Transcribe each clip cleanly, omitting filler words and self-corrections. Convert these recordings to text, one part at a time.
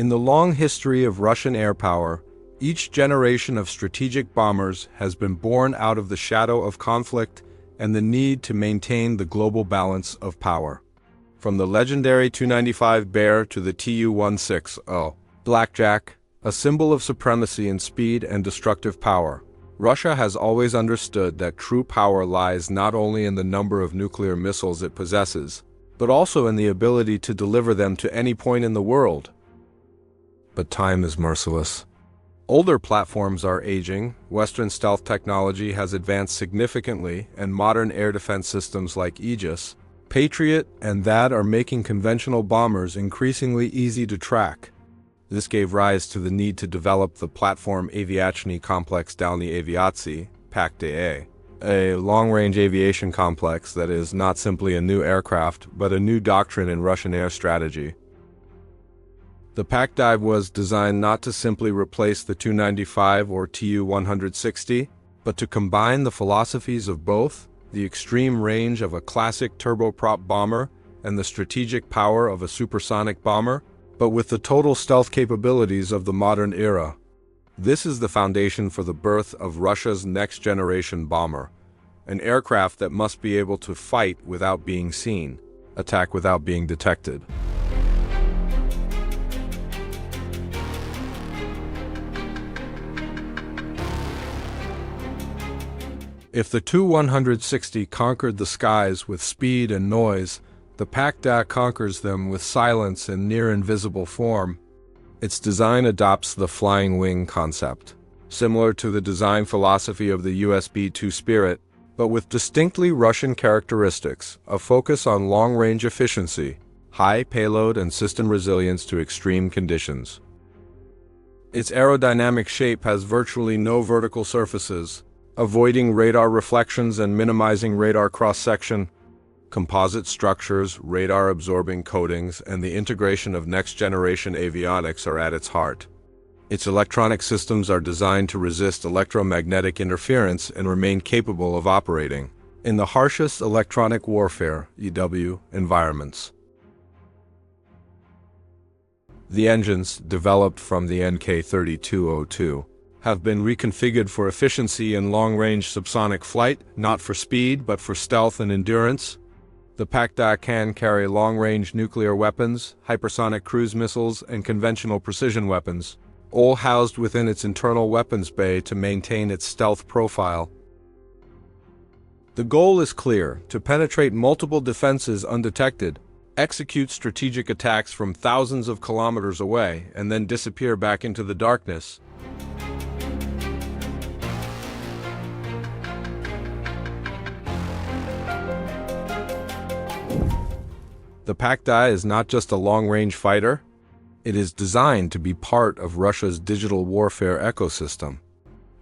In the long history of Russian air power, each generation of strategic bombers has been born out of the shadow of conflict and the need to maintain the global balance of power. From the legendary Tu-95 Bear to the Tu-160 Blackjack, a symbol of supremacy in speed and destructive power, Russia has always understood that true power lies not only in the number of nuclear missiles it possesses, but also in the ability to deliver them to any point in the world. But time is merciless. Older platforms are aging, Western stealth technology has advanced significantly, and modern air defense systems like Aegis, Patriot, and THAAD are making conventional bombers increasingly easy to track. This gave rise to the need to develop the Platform Aviation Complex Dalny Aviacji, PAK, a long-range aviation complex that is not simply a new aircraft, but a new doctrine in Russian air strategy. The PAK was designed not to simply replace the Tu-95 or Tu-160, but to combine the philosophies of both, the extreme range of a classic turboprop bomber and the strategic power of a supersonic bomber, but with the total stealth capabilities of the modern era. This is the foundation for the birth of Russia's next-generation bomber, an aircraft that must be able to fight without being seen, attack without being detected. If the Tu-160 conquered the skies with speed and noise, the PAK conquers them with silence and near-invisible form. Its design adopts the flying wing concept, similar to the design philosophy of the USB-2 Spirit, but with distinctly Russian characteristics, a focus on long-range efficiency, high payload and system resilience to extreme conditions. Its aerodynamic shape has virtually no vertical surfaces, avoiding radar reflections and minimizing radar cross-section. Composite structures, radar-absorbing coatings, and the integration of next-generation avionics are at its heart. Its electronic systems are designed to resist electromagnetic interference and remain capable of operating in the harshest electronic warfare (EW) environments. The engines, developed from the NK-3202, have been reconfigured for efficiency in long-range subsonic flight, not for speed but for stealth and endurance. The PAK can carry long-range nuclear weapons, hypersonic cruise missiles, and conventional precision weapons, all housed within its internal weapons bay to maintain its stealth profile. The goal is clear: to penetrate multiple defenses undetected, execute strategic attacks from thousands of kilometers away, and then disappear back into the darkness. The PAK is not just a long-range fighter, it is designed to be part of Russia's digital warfare ecosystem.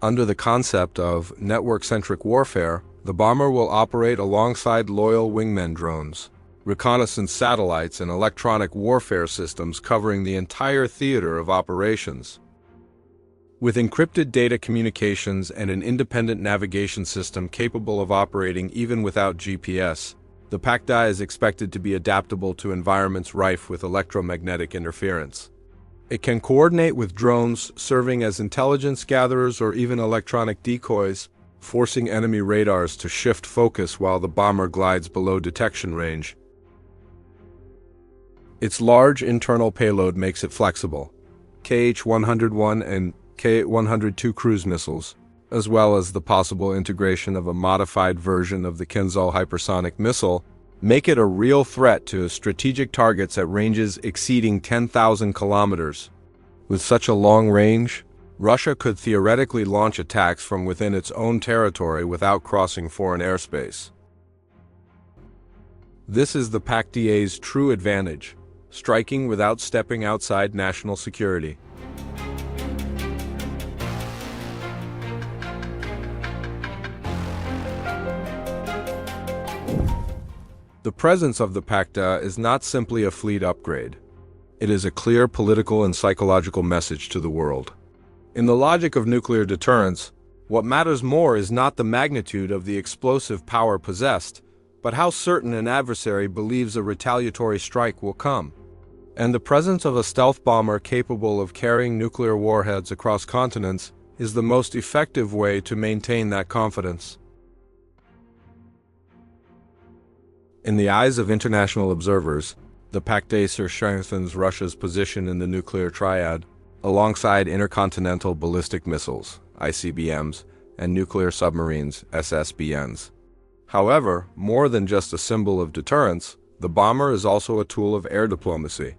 Under the concept of network-centric warfare, the bomber will operate alongside loyal wingmen drones, reconnaissance satellites, and electronic warfare systems covering the entire theater of operations. With encrypted data communications and an independent navigation system capable of operating even without GPS, the PAK is expected to be adaptable to environments rife with electromagnetic interference. It can coordinate with drones, serving as intelligence gatherers or even electronic decoys, forcing enemy radars to shift focus while the bomber glides below detection range. Its large internal payload makes it flexible. KH-101 and KH-102 cruise missiles, as well as the possible integration of a modified version of the Kinzhal hypersonic missile, make it a real threat to strategic targets at ranges exceeding 10,000 kilometers. With such a long range, Russia could theoretically launch attacks from within its own territory without crossing foreign airspace. This is the PAK-DA's true advantage, striking without stepping outside national security. The presence of the PAK is not simply a fleet upgrade. It is a clear political and psychological message to the world. In the logic of nuclear deterrence, what matters more is not the magnitude of the explosive power possessed, but how certain an adversary believes a retaliatory strike will come. And the presence of a stealth bomber capable of carrying nuclear warheads across continents is the most effective way to maintain that confidence. In the eyes of international observers, the PAK strengthens Russia's position in the nuclear triad, alongside intercontinental ballistic missiles, ICBMs, and nuclear submarines, SSBNs. However, more than just a symbol of deterrence, the bomber is also a tool of air diplomacy.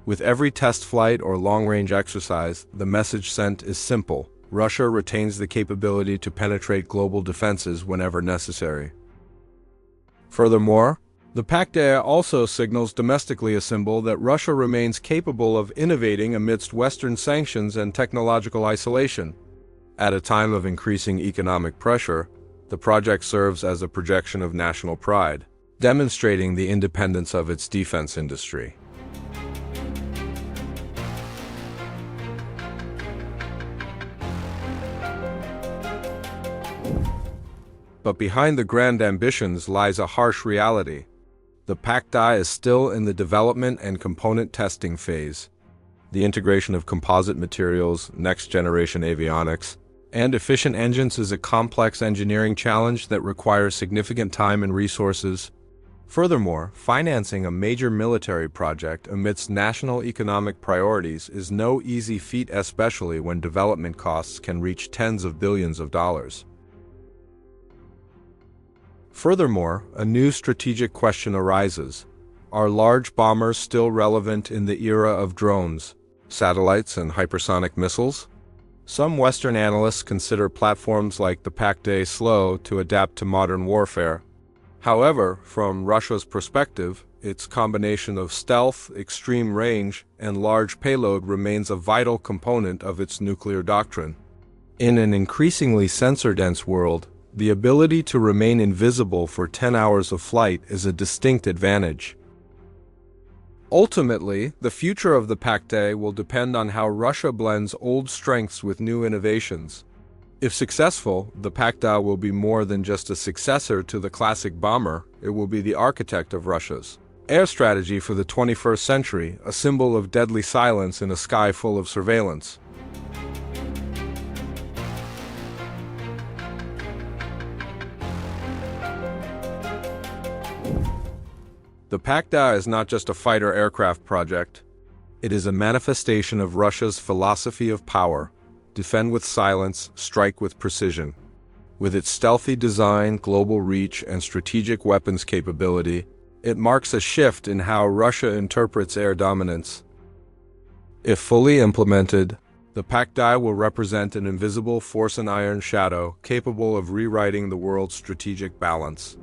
With every test flight or long-range exercise, the message sent is simple: Russia retains the capability to penetrate global defenses whenever necessary. Furthermore, the PAK also signals domestically a symbol that Russia remains capable of innovating amidst Western sanctions and technological isolation. At a time of increasing economic pressure, the project serves as a projection of national pride, demonstrating the independence of its defense industry. But behind the grand ambitions lies a harsh reality. The PAK is still in the development and component testing phase. The integration of composite materials, next-generation avionics, and efficient engines is a complex engineering challenge that requires significant time and resources. Furthermore, financing a major military project amidst national economic priorities is no easy feat, especially when development costs can reach tens of billions of dollars. Furthermore, a new strategic question arises. Are large bombers still relevant in the era of drones, satellites, and hypersonic missiles? Some Western analysts consider platforms like the PAK slow to adapt to modern warfare. However, from Russia's perspective, its combination of stealth, extreme range, and large payload remains a vital component of its nuclear doctrine. In an increasingly sensor-dense world, the ability to remain invisible for 10 hours of flight is a distinct advantage. Ultimately, the future of the PAK will depend on how Russia blends old strengths with new innovations. If successful, the PAK will be more than just a successor to the classic bomber, it will be the architect of Russia's air strategy for the 21st century, a symbol of deadly silence in a sky full of surveillance. The PAK is not just a fighter aircraft project. It is a manifestation of Russia's philosophy of power: defend with silence, strike with precision. With its stealthy design, global reach, and strategic weapons capability, it marks a shift in how Russia interprets air dominance. If fully implemented, the PAK will represent an invisible force in iron shadow capable of rewriting the world's strategic balance.